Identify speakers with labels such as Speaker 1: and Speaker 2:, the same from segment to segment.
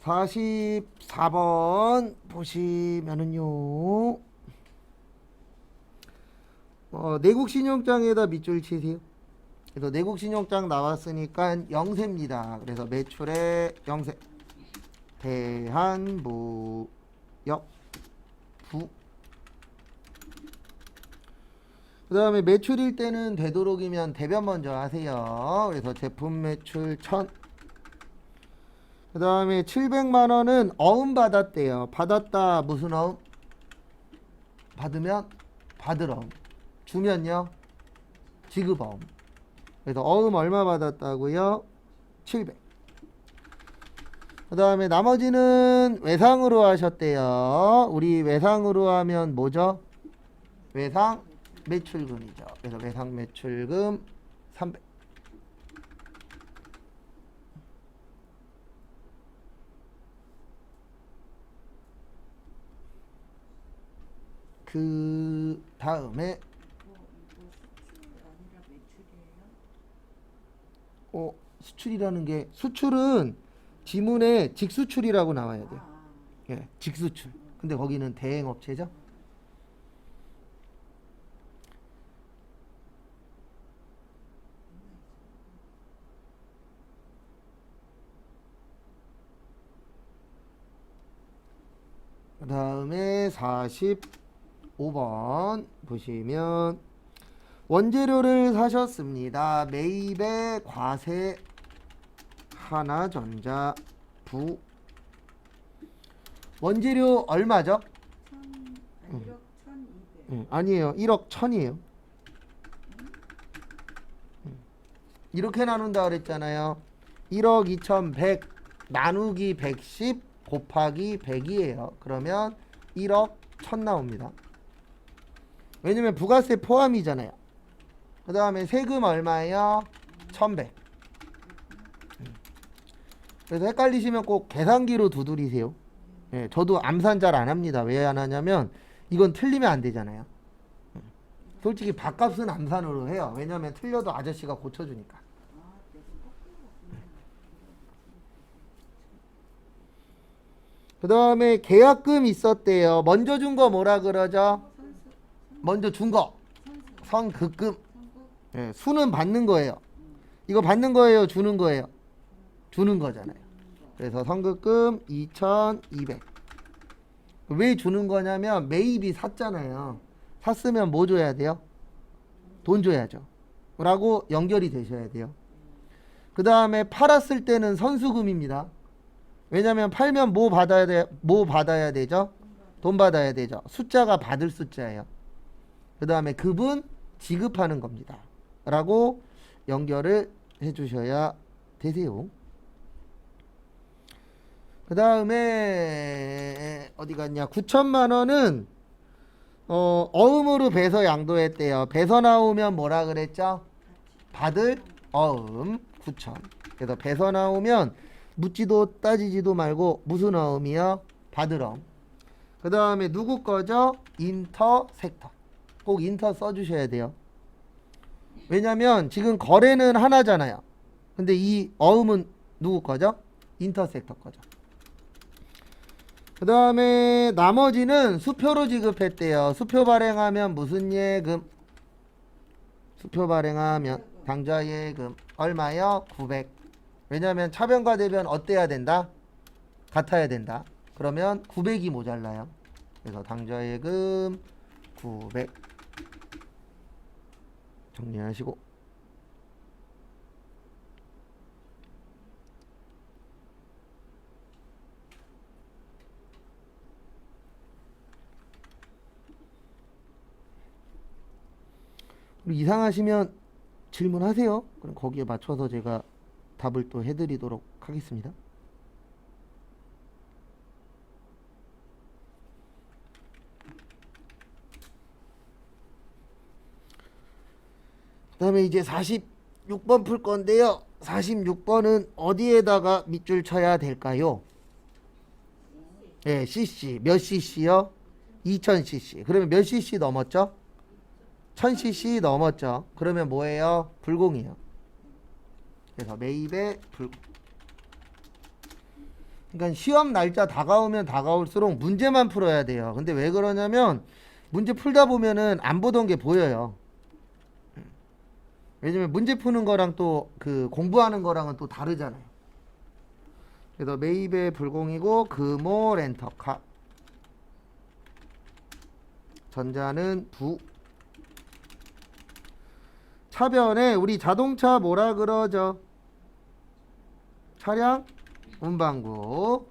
Speaker 1: 44번 보시면은요. 내국신용장에다 밑줄 치세요. 그래서 내국신용장 나왔으니까 영세입니다. 그래서 매출의 영세. 대한무역부. 그 다음에 매출일 때는 되도록이면 대변 먼저 하세요. 그래서 제품 매출 1000. 그 다음에 700만원은 어음 받았대요. 받았다 무슨 어음? 받으면 받을 어음. 주면요 지급 어음. 그래서 어음 얼마 받았다고요? 700. 그 다음에 나머지는 외상으로 하셨대요. 우리 외상으로 하면 뭐죠? 외상 매출금이죠. 그래서 외상 매출금 300. 그 다음에 수출이라는 게 수출은 지문에 직수출이라고 나와야 돼요. 예, 직수출. 근데 거기는 대행업체죠. 그 다음에 45번 보시면 원재료를 사셨습니다. 매입의 과세 하나전자 부. 원재료 얼마죠?
Speaker 2: 1억 1,200.
Speaker 1: 아니에요. 1억 1000이에요. 이렇게 나눈다 그랬잖아요. 1억 2100 나누기 110 곱하기 100이에요. 그러면 1억 1000 나옵니다. 왜냐면 부가세 포함이잖아요. 그 다음에 세금 얼마예요? 1100. 그래서 헷갈리시면 꼭 계산기로 두드리세요. 예, 저도 암산 잘 안 합니다. 왜 안 하냐면 이건 틀리면 안 되잖아요. 솔직히 밥값은 암산으로 해요. 왜냐면 틀려도 아저씨가 고쳐주니까. 그 다음에 계약금 있었대요. 먼저 준 거 뭐라 그러죠? 먼저 준 거 선급금. 예, 수는 받는 거예요. 이거 받는 거예요, 주는 거예요? 주는 거잖아요. 그래서 선급금 2200. 왜 주는 거냐면 매입이 샀잖아요. 샀으면 뭐 줘야 돼요? 돈 줘야죠. 라고 연결이 되셔야 돼요. 그 다음에 팔았을 때는 선수금입니다. 왜냐면 팔면 뭐 받아야 되죠? 돈 받아야 되죠. 숫자가 받을 숫자예요. 그 다음에 급은 지급하는 겁니다. 라고 연결을 해주셔야 되세요. 그 다음에 어디 갔냐? 9천만원은 어음으로 배서 양도했대요. 배서 나오면 뭐라 그랬죠? 받을 어음 9천. 그래서 배서 나오면 묻지도 따지지도 말고 무슨 어음이요? 받을 어음. 그 다음에 누구 거죠? 인터섹터. 꼭 인터 써주셔야 돼요. 왜냐면 지금 거래는 하나잖아요. 근데 이 어음은 누구 거죠? 인터섹터 거죠. 그 다음에 나머지는 수표로 지급했대요. 수표 발행하면 무슨 예금? 수표 발행하면 당좌 예금 얼마요? 900. 왜냐하면 차변과 대변 어때야 된다? 같아야 된다. 그러면 900이 모자라요. 그래서 당좌 예금 900 정리하시고, 이상하시면 질문하세요. 그럼 거기에 맞춰서 제가 답을 또 해드리도록 하겠습니다. 그 다음에 이제 46번 풀 건데요. 46번은 어디에다가 밑줄 쳐야 될까요? 네, cc. 몇 cc요? 2000cc. 그러면 몇 cc 넘었죠? 1000cc 넘었죠. 그러면 뭐예요? 불공이에요. 그래서 매입의 불공. 그러니까 시험 날짜 다가오면 다가올수록 문제만 풀어야 돼요. 근데 왜 그러냐면 문제 풀다 보면은 안 보던 게 보여요. 왜냐면 문제 푸는 거랑 또 그 공부하는 거랑은 또 다르잖아요. 그래서 매입의 불공이고 금호 렌터카. 전자는 부. 차변에 우리 자동차 뭐라 그러죠? 차량 운반구.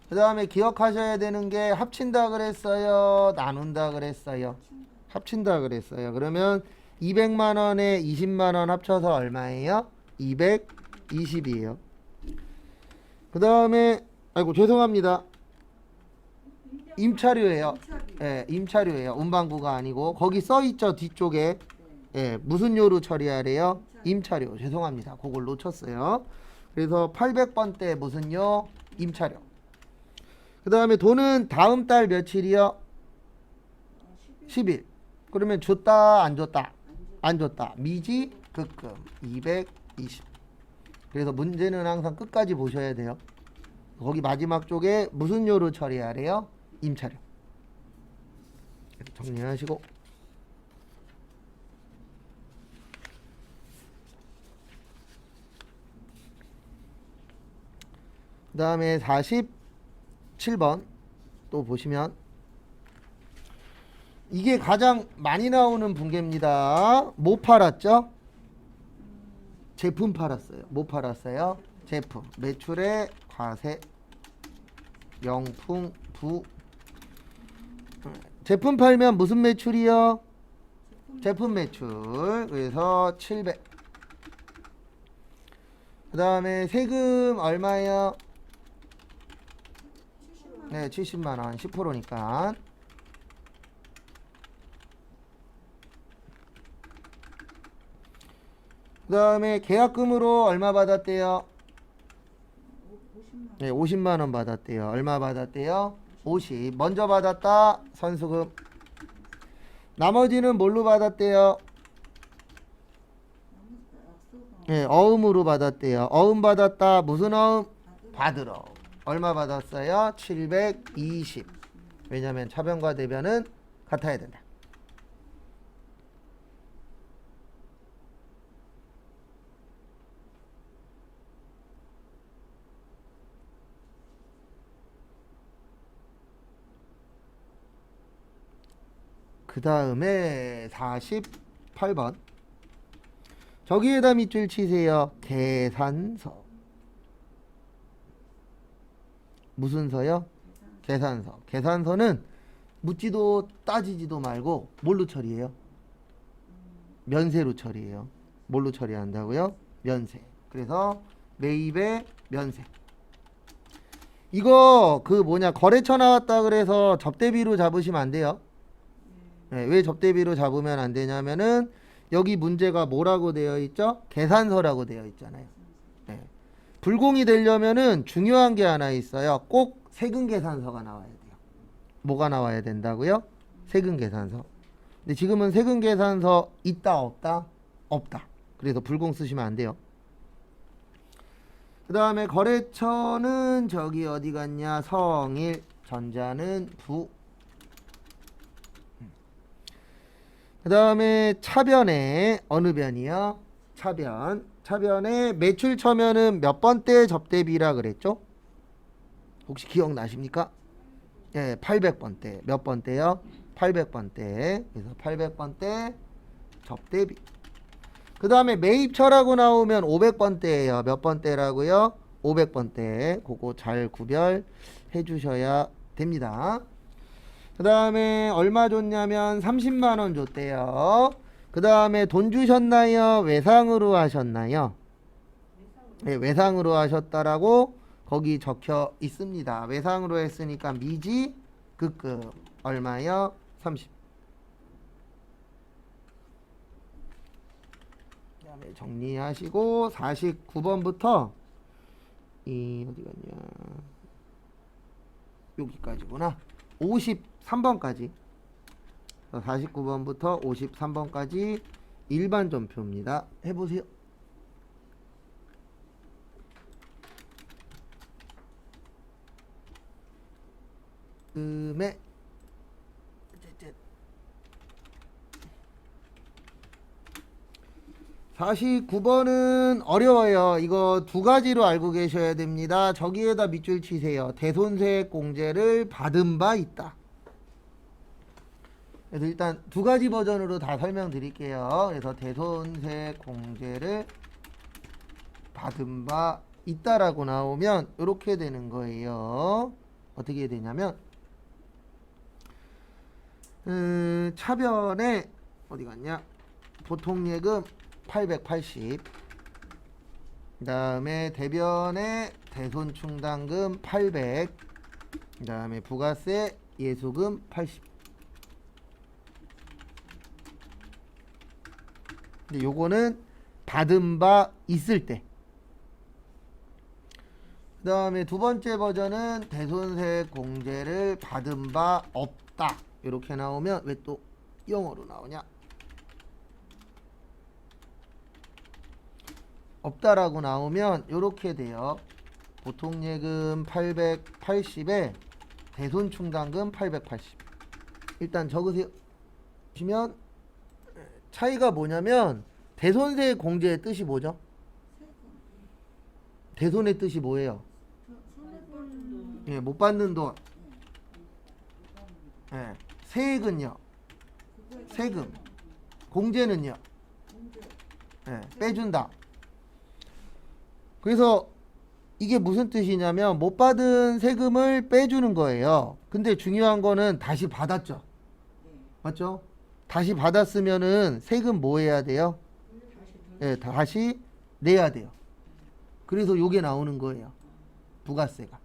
Speaker 1: 그 다음에 기억하셔야 되는 게 합친다 그랬어요? 나눈다 그랬어요? 합친다 그랬어요. 그러면 200만 원에 20만 원 합쳐서 얼마예요? 220이에요. 그 다음에 아이고 죄송합니다. 임차료예요. 예, 임차료예요. 운반구가 아니고 거기 써 있죠 뒤쪽에. 예, 무슨 요로 처리하래요? 임차료. 죄송합니다. 그걸 놓쳤어요. 그래서 800번대 무슨 요? 임차료. 그 다음에 돈은 다음 달 며칠이요? 10일. 그러면 줬다 안 줬다? 안 줬다. 미지 급금 220. 그래서 문제는 항상 끝까지 보셔야 돼요. 거기 마지막 쪽에 무슨 요로 처리하래요? 임차료. 정리하시고 그 다음에 47번 또 보시면 이게 가장 많이 나오는 분계입니다. 뭐 팔았죠? 제품 팔았어요. 뭐 팔았어요? 제품. 매출의 과세 명품 부. 제품 팔면 무슨 매출이요? 제품 매출. 그래서 700. 그 다음에 세금 얼마예요? 네, 70만 원. 10%니까. 그 다음에 계약금으로 얼마 받았대요? 네, 50만 원 받았대요. 얼마 받았대요? 50. 먼저 받았다. 선수금. 나머지는 뭘로 받았대요? 네, 어음으로 받았대요. 어음 받았다. 무슨 어음? 받으러. 얼마 받았어요? 720. 왜냐면 차변과 대변은 같아야 된다. 그 다음에 48번. 저기에다 밑줄 치세요. 계산서. 무슨 서요? 계산서. 계산서는 묻지도 따지지도 말고 뭘로 처리해요? 면세로 처리해요. 뭘로 처리한다고요? 면세. 그래서 매입의 면세. 이거 그 뭐냐 거래처 나왔다 그래서 접대비로 잡으시면 안 돼요. 네, 왜 접대비로 잡으면 안 되냐면은 여기 문제가 뭐라고 되어 있죠? 계산서라고 되어 있잖아요. 네. 불공이 되려면은 중요한 게 하나 있어요. 꼭 세금 계산서가 나와야 돼요. 뭐가 나와야 된다고요? 세금 계산서. 근데 지금은 세금 계산서 있다 없다? 없다. 그래서 불공 쓰시면 안 돼요. 그 다음에 거래처는 저기 어디 갔냐? 성일. 전자는 부. 그 다음에 차변에 어느 변이요? 차변. 차변에 매출 처면은 몇 번대 접대비라 그랬죠? 혹시 기억나십니까? 예, 800번대. 몇 번대요? 800번대. 그래서 800번대 접대비. 그 다음에 매입처라고 나오면 500번대예요. 몇 번대라고요? 500번대. 그거 잘 구별해 주셔야 됩니다. 그 다음에 얼마 줬냐면 30만원 줬대요. 그 다음에 돈 주셨나요? 외상으로 하셨나요? 네, 외상으로 하셨다라고 거기 적혀 있습니다. 외상으로 했으니까 미지 급금 얼마요? 30. 그 다음에 정리하시고 49번부터 이 어디 갔냐 여기까지구나. 53번까지 49번부터 53번까지 일반 전표입니다. 해보세요. 음에 49번은 어려워요. 이거 두 가지로 알고 계셔야 됩니다. 저기에다 밑줄 치세요. 대손색 공제를 받은 바 있다. 그래서 일단 두 가지 버전으로 다 설명드릴게요. 그래서 대손색 공제를 받은 바 있다라고 나오면 이렇게 되는 거예요. 어떻게 되냐면 차변에 어디 갔냐? 보통예금 880, 그 다음에 대변에 대손충당금 800, 그 다음에 부가세 예수금 80. 근데 요거는 받은 바 있을 때. 그 다음에 두 번째 버전은 대손색 공제를 받은 바 없다. 이렇게 나오면 왜 또 영어로 나오냐? 없다라고 나오면 이렇게 돼요. 보통예금 880에 대손충당금 880. 일단 적으세요. 보시면 차이가 뭐냐면 대손색 공제의 뜻이 뭐죠? 대손의 뜻이 뭐예요? 예, 못 받는 돈. 예, 세액은요? 세금. 공제는요? 예, 빼준다. 그래서 이게 무슨 뜻이냐면 못 받은 세금을 빼주는 거예요. 근데 중요한 거는 다시 받았죠. 맞죠? 다시 받았으면은 세금 뭐 해야 돼요? 예, 다시 내야 돼요. 그래서 요게 나오는 거예요. 부가세가.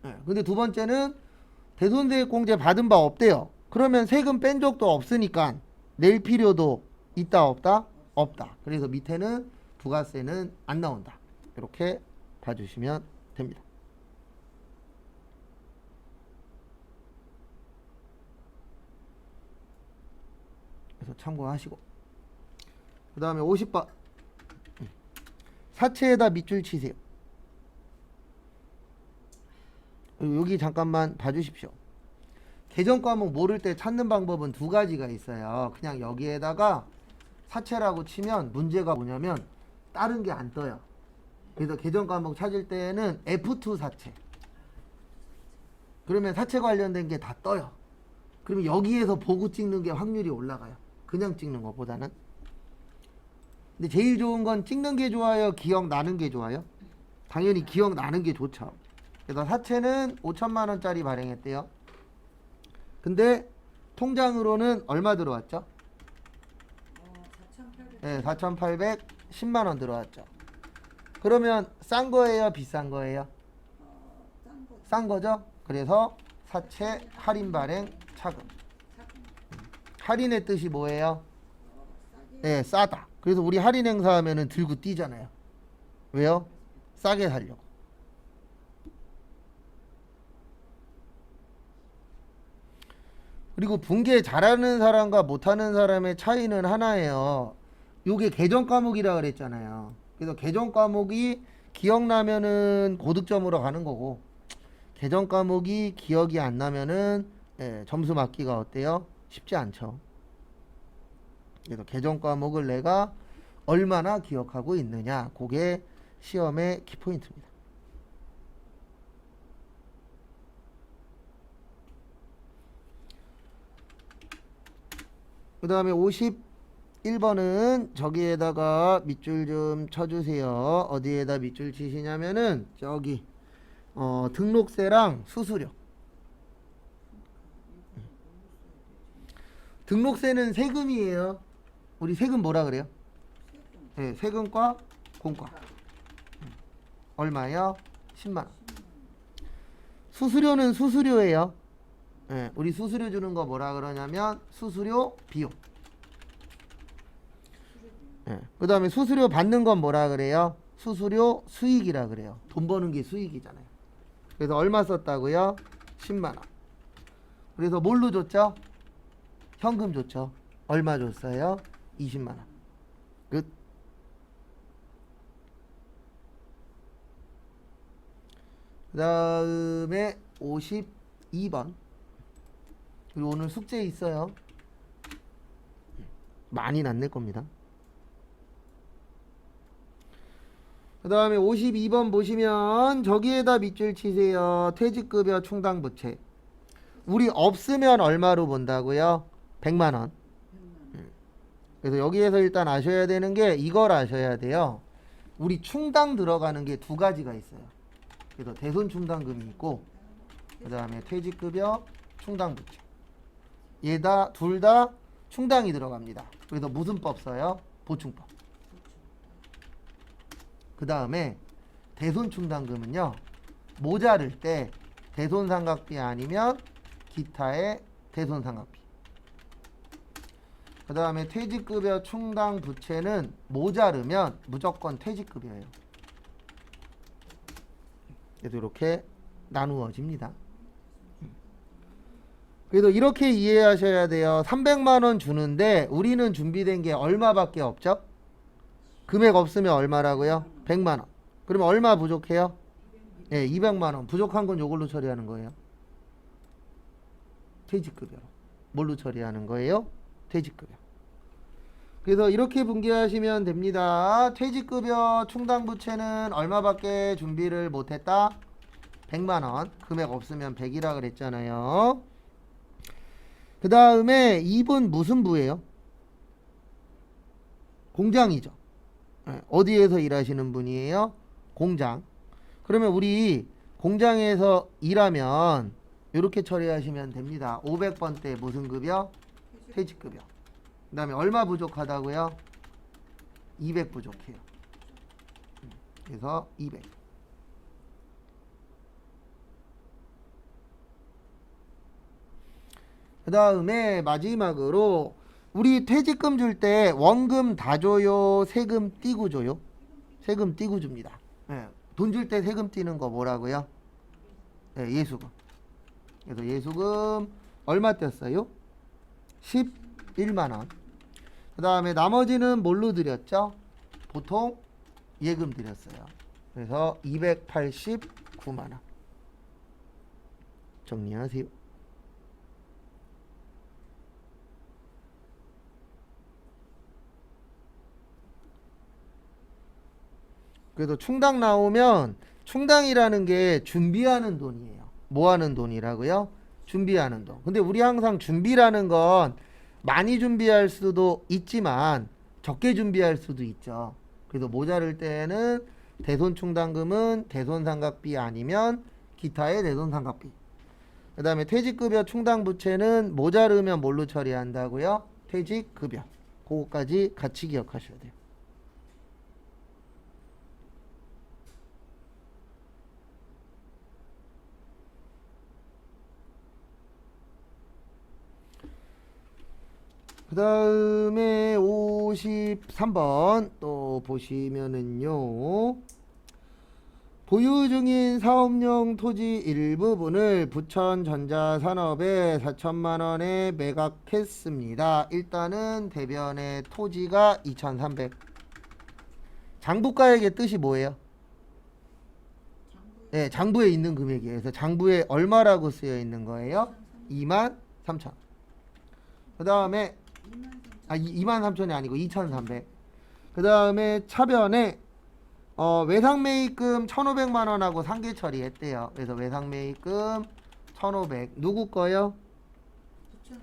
Speaker 1: 예, 근데 두 번째는 대손세액 공제 받은 바 없대요. 그러면 세금 뺀 적도 없으니까 낼 필요도 있다 없다? 없다. 그래서 밑에는 부가세는 안 나온다. 이렇게 봐주시면 됩니다. 그래서 참고하시고, 그 다음에 50번 사채에다 밑줄 치세요. 그리고 여기 잠깐만 봐주십시오. 계정 과목 모를 때 찾는 방법은 두 가지가 있어요. 그냥 여기에다가 사채라고 치면 문제가 뭐냐면 다른 게 안 떠요. 그래서 계정 과목 찾을 때에는 F2 사채. 그러면 사채 관련된 게 다 떠요. 그러면 여기에서 보고 찍는 게 확률이 올라가요. 그냥 찍는 것보다는. 근데 제일 좋은 건 찍는 게 좋아요? 기억나는 게 좋아요? 당연히 기억나는 게 좋죠. 그래서 사채는 5천만 원짜리 발행했대요. 근데 통장으로는 얼마 들어왔죠?
Speaker 2: 4,800.
Speaker 1: 네, 4,810만 원 들어왔죠. 그러면 싼 거예요? 비싼 거예요?
Speaker 2: 싼 거.
Speaker 1: 싼 거죠? 그래서 사채 할인 발행 차금. 할인의 뜻이 뭐예요?
Speaker 2: 싸게.
Speaker 1: 네, 싸다. 그래서 우리 할인 행사하면은 들고 뛰잖아요. 왜요? 싸게 살려고. 그리고 분계 잘하는 사람과 못하는 사람의 차이는 하나예요. 요게 계정 과목이라 그랬잖아요. 그래서 계정 과목이 기억나면은 고득점으로 가는 거고, 계정 과목이 기억이 안 나면은 점수 맞기가 어때요? 쉽지 않죠. 그래서 계정 과목을 내가 얼마나 기억하고 있느냐, 그게 시험의 키포인트입니다. 그 다음에 51번은 저기에다가 밑줄 좀 쳐주세요. 어디에다 밑줄 치시냐면은 저기 등록세랑 수수료. 등록세는 세금이에요. 우리 세금 뭐라 그래요? 네, 세금과 공과. 얼마요? 10만원. 수수료는 수수료예요. 네, 우리 수수료 주는 거 뭐라 그러냐면 수수료 비용. 네, 그 다음에 수수료 받는 건 뭐라 그래요? 수수료 수익이라 그래요. 돈 버는 게 수익이잖아요. 그래서 얼마 썼다고요? 10만원. 그래서 뭘로 줬죠? 현금 줬죠. 얼마 줬어요? 20만원. 끝. 그 다음에 52번 2번. 그리고 오늘 숙제 있어요. 많이는 안 낼 겁니다. 그 다음에 52번 보시면 저기에다 밑줄 치세요. 퇴직급여 충당부채. 우리 없으면 얼마로 본다고요? 100만원. 그래서 여기에서 일단 아셔야 되는 게 이걸 아셔야 돼요. 우리 충당 들어가는 게 두 가지가 있어요. 그래서 대손충당금이 있고 그 다음에 퇴직급여 충당부채. 얘다 둘 다 충당이 들어갑니다. 그래서 무슨 법 써요? 보충법. 그 다음에 대손충당금은요, 모자랄 때 대손상각비 아니면 기타의 대손상각비. 그 다음에 퇴직급여 충당부채는 모자르면 무조건 퇴직급여예요. 그래서 이렇게 나누어집니다. 그래서 이렇게 이해하셔야 돼요. 300만원 주는데 우리는 준비된 게 얼마밖에 없죠? 금액 없으면 얼마라고요? 100만원. 그러면 얼마 부족해요? 네, 200만원. 부족한 건 이걸로 처리하는 거예요. 퇴직급여로. 뭘로 처리하는 거예요? 퇴직급여. 그래서 이렇게 분개하시면 됩니다. 퇴직급여 충당부채는 얼마밖에 준비를 못했다? 100만원. 금액 없으면 100이라 그랬잖아요. 그 다음에 이분 무슨 부예요? 공장이죠. 어디에서 일하시는 분이에요? 공장. 그러면 우리 공장에서 일하면 이렇게 처리하시면 됩니다. 500번 때 무슨 급여? 퇴직급여. 그 다음에 얼마 부족하다고요? 200 부족해요. 그래서 200. 그 다음에 마지막으로 우리 퇴직금 줄 때 원금 다 줘요? 세금 띄고 줘요? 세금 띄고 줍니다. 돈 줄 때 세금 띄는 거 뭐라고요? 예수금. 그래서 예수금 얼마 뗐어요? 11만원. 그 다음에 나머지는 뭘로 드렸죠? 보통 예금 드렸어요. 그래서 289만원. 정리하세요. 그래서 충당 나오면 충당이라는 게 준비하는 돈이에요. 뭐 하는 돈이라고요? 준비하는 돈. 근데 우리 항상 준비라는 건 많이 준비할 수도 있지만 적게 준비할 수도 있죠. 그래서 모자랄 때는 대손충당금은 대손상각비 아니면 기타의 대손상각비. 그 다음에 퇴직급여 충당부채는 모자르면 뭘로 처리한다고요? 퇴직급여. 그거까지 같이 기억하셔야 돼요. 그 다음에 53번 또 보시면은요, 보유 중인 사업용 토지 일부분을 부천전자산업에 4천만원에 매각했습니다. 일단은 대변의 토지가 2,300. 장부가액의 뜻이 뭐예요? 네, 장부에 있는 금액이에요. 그래서 장부에 얼마라고 쓰여 있는 거예요? 23,000. 그 다음에 23,000이 아니고 2,300. 그 다음에 차변에 외상매입금 1,500만원하고 상계 처리했대요. 그래서 외상매입금 1,500. 누구 거요?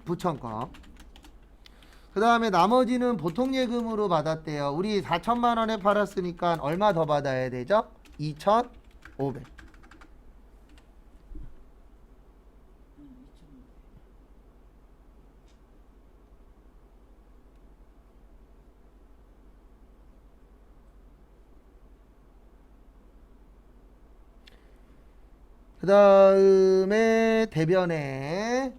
Speaker 1: 부천 거. 그 다음에 나머지는 보통예금으로 받았대요. 우리 4천만원에 팔았으니까 얼마 더 받아야 되죠? 2,500. 그 다음에 대변에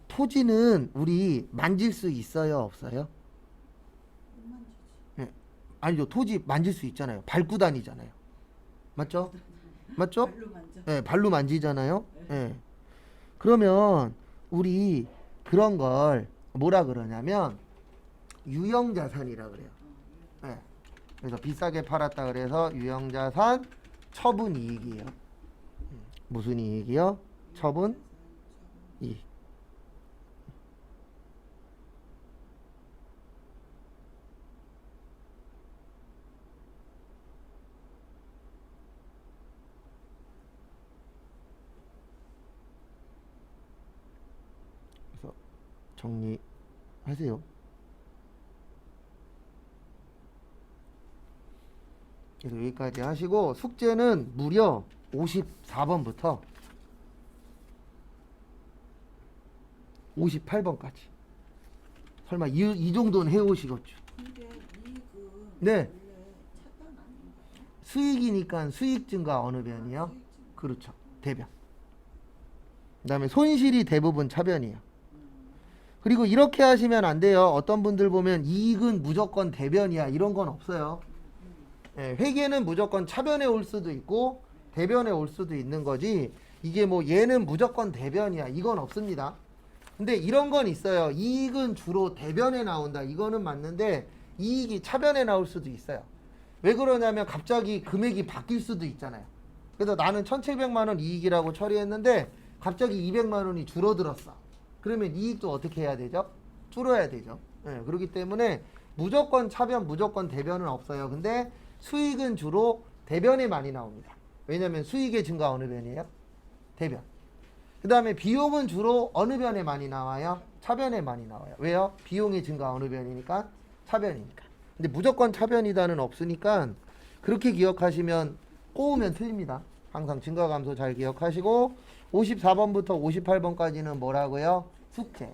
Speaker 1: 토지는 우리 만질 수 있어요? 없어요? 네. 아니죠. 토지 만질 수 있잖아요. 밟고 다니잖아요. 맞죠? 맞죠? 네, 발로 만지잖아요. 네. 그러면 우리 그런 걸 뭐라 그러냐면 유형자산이라 그래요. 네. 그래서 비싸게 팔았다 그래서 유형자산 처분이익이에요. 무슨 이익이요? 처분 이익. 그래서 정리하세요. 그래서 여기까지 하시고 숙제는 무려 54번부터 58번까지. 설마 이 정도는 해오시겠죠?
Speaker 2: 근데 이익은
Speaker 1: 네.
Speaker 2: 원래 차단 아닌가요?
Speaker 1: 수익이니까 수익 증가 어느 변이요?
Speaker 2: 수익 증가.
Speaker 1: 그렇죠. 대변. 그 다음에 손실이 대부분 차변이에요. 그리고 이렇게 하시면 안 돼요. 어떤 분들 보면 이익은 무조건 대변이야. 이런 건 없어요. 예, 회계는 무조건 차변에 올 수도 있고 대변에 올 수도 있는 거지. 이게 뭐 얘는 무조건 대변이야. 이건 없습니다. 근데 이런 건 있어요. 이익은 주로 대변에 나온다. 이거는 맞는데 이익이 차변에 나올 수도 있어요. 왜 그러냐면 갑자기 금액이 바뀔 수도 있잖아요. 그래서 나는 1,700만 원 이익이라고 처리했는데 갑자기 200만 원이 줄어들었어. 그러면 이익도 어떻게 해야 되죠? 줄어야 되죠. 예, 그렇기 때문에 무조건 차변, 무조건 대변은 없어요. 근데 수익은 주로 대변에 많이 나옵니다. 왜냐하면 수익의 증가 어느 변이에요? 대변. 그 다음에 비용은 주로 어느 변에 많이 나와요? 차변에 많이 나와요. 왜요? 비용의 증가 어느 변이니까? 차변이니까. 근데 무조건 차변이다는 없으니까 그렇게 기억하시면 꼬우면 틀립니다. 항상 증가 감소 잘 기억하시고 54번부터 58번까지는 뭐라고요? 숙제.